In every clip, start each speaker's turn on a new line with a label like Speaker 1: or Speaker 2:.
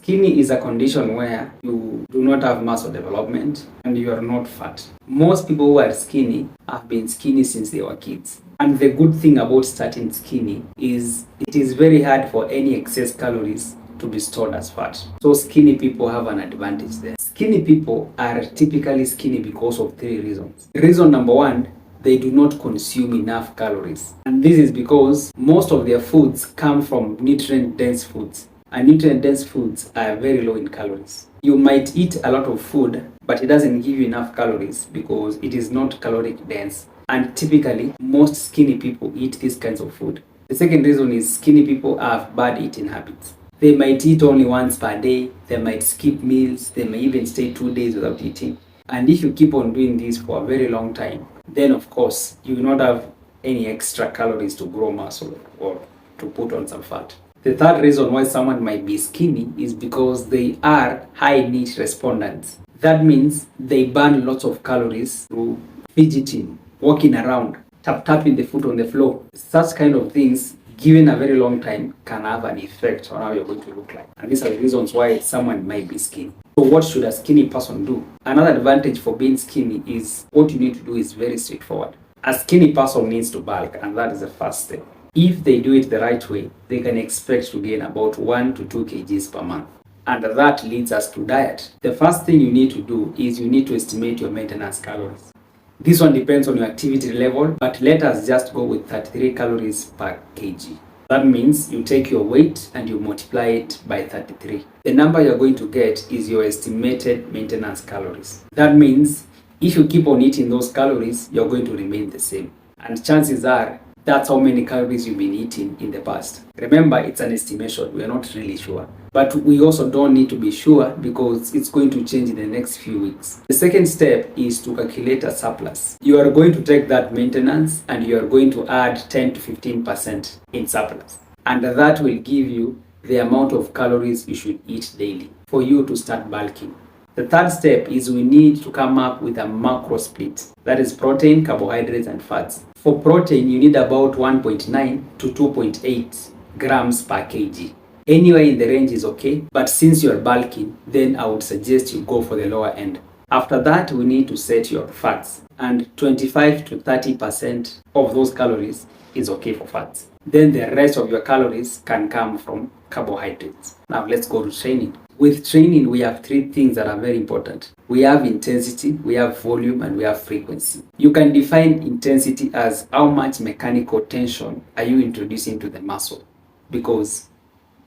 Speaker 1: Skinny is a condition where you do not have muscle development and you are not fat. Most people who are skinny have been skinny since they were kids. And the good thing about starting skinny is it is very hard for any excess calories to be stored as fat. So skinny people have an advantage there. Skinny people are typically skinny because of 3 reasons. Reason number 1, they do not consume enough calories. And this is because most of their foods come from nutrient-dense foods. And nutrient-dense foods are very low in calories. You might eat a lot of food, but it doesn't give you enough calories because it is not caloric dense. And typically, most skinny people eat these kinds of food. The second reason is skinny people have bad eating habits. They might eat only once per day, they might skip meals, they may even stay 2 days without eating. And if you keep on doing this for a very long time, then of course, you will not have any extra calories to grow muscle or to put on some fat. The third reason why someone might be skinny is because they are high NEAT respondents. That means they burn lots of calories through fidgeting, walking around, tapping the foot on the floor. Such kind of things, given a very long time, can have an effect on how you're going to look like. And these are the reasons why someone might be skinny. So what should a skinny person do? Another advantage for being skinny is what you need to do is very straightforward. A skinny person needs to bulk, and that is the first step. If they do it the right way, they can expect to gain about 1 to 2 kgs per month. And that leads us to diet. The first thing you need to do is you need to estimate your maintenance calories. This one depends on your activity level, but let us just go with 33 calories per kg. That means you take your weight and you multiply it by 33. The number you're going to get is your estimated maintenance calories. That means if you keep on eating those calories, you're going to remain the same. And chances are, that's how many calories you've been eating in the past. Remember, it's an estimation. We are not really sure. But we also don't need to be sure because it's going to change in the next few weeks. The second step is to calculate a surplus. You are going to take that maintenance and you are going to add 10 to 15% in surplus. And that will give you the amount of calories you should eat daily for you to start bulking. The third step is we need to come up with a macro split. That is protein, carbohydrates, and fats. For protein, you need about 1.9 to 2.8 grams per kg. Anywhere in the range is okay, but since you're bulking, then I would suggest you go for the lower end. After that, we need to set your fats, and 25 to 30% of those calories is okay for fats. Then the rest of your calories can come from carbohydrates. Now let's go to training. With training, we have 3 things that are very important. We have intensity, we have volume, and we have frequency. You can define intensity as how much mechanical tension are you introducing to the muscle, because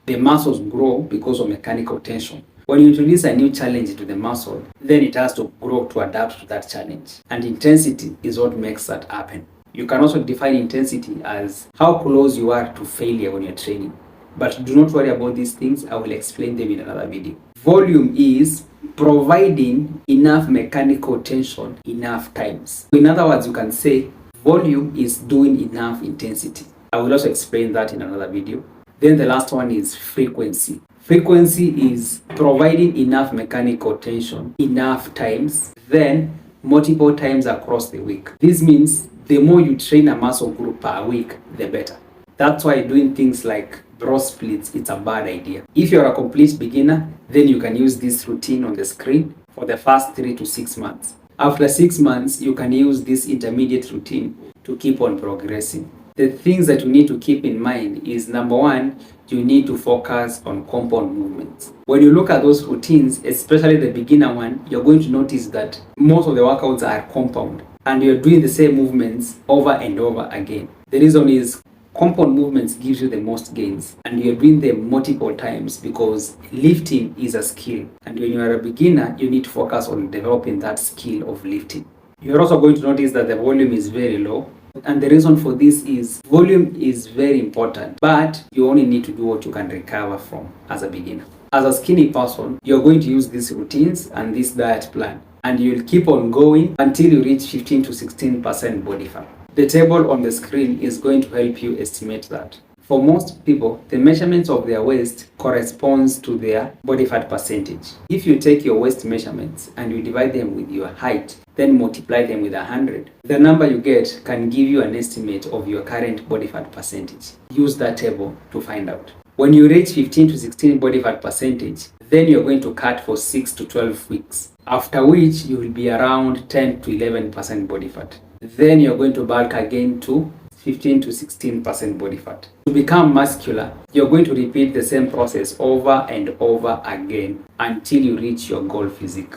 Speaker 1: the muscles grow because of mechanical tension. When you introduce a new challenge to the muscle, then it has to grow to adapt to that challenge. And intensity is what makes that happen. You can also define intensity as how close you are to failure when you're training. But do not worry about these things, I will explain them in another video. Volume is providing enough mechanical tension enough times. In other words, you can say volume is doing enough intensity. I will also explain that in another video. Then the last one is frequency. Frequency is providing enough mechanical tension enough times, then multiple times across the week. This means the more you train a muscle group per week, the better. That's why doing things like bro splits, it's a bad idea. If you're a complete beginner, then you can use this routine on the screen for the first 3 to 6 months. After 6 months, you can use this intermediate routine to keep on progressing. The things that you need to keep in mind is, number 1, you need to focus on compound movements. When you look at those routines, especially the beginner one, you're going to notice that most of the workouts are compound and you're doing the same movements over and over again. The reason is compound movements gives you the most gains and you're doing them multiple times because lifting is a skill. And when you are a beginner, you need to focus on developing that skill of lifting. You're also going to notice that the volume is very low. And the reason for this is volume is very important, but you only need to do what you can recover from as a beginner. As a skinny person, you're going to use these routines and this diet plan, and you'll keep on going until you reach 15 to 16% body fat. The table on the screen is going to help you estimate that. For most people, the measurements of their waist corresponds to their body fat percentage. If you take your waist measurements and you divide them with your height, then multiply them with 100, the number you get can give you an estimate of your current body fat percentage. Use that table to find out. When you reach 15 to 16 body fat percentage, then you're going to cut for 6 to 12 weeks, after which you will be around 10 to 11% body fat. Then you're going to bulk again to 15 to 16% body fat. To become muscular, you're going to repeat the same process over and over again until you reach your goal physique.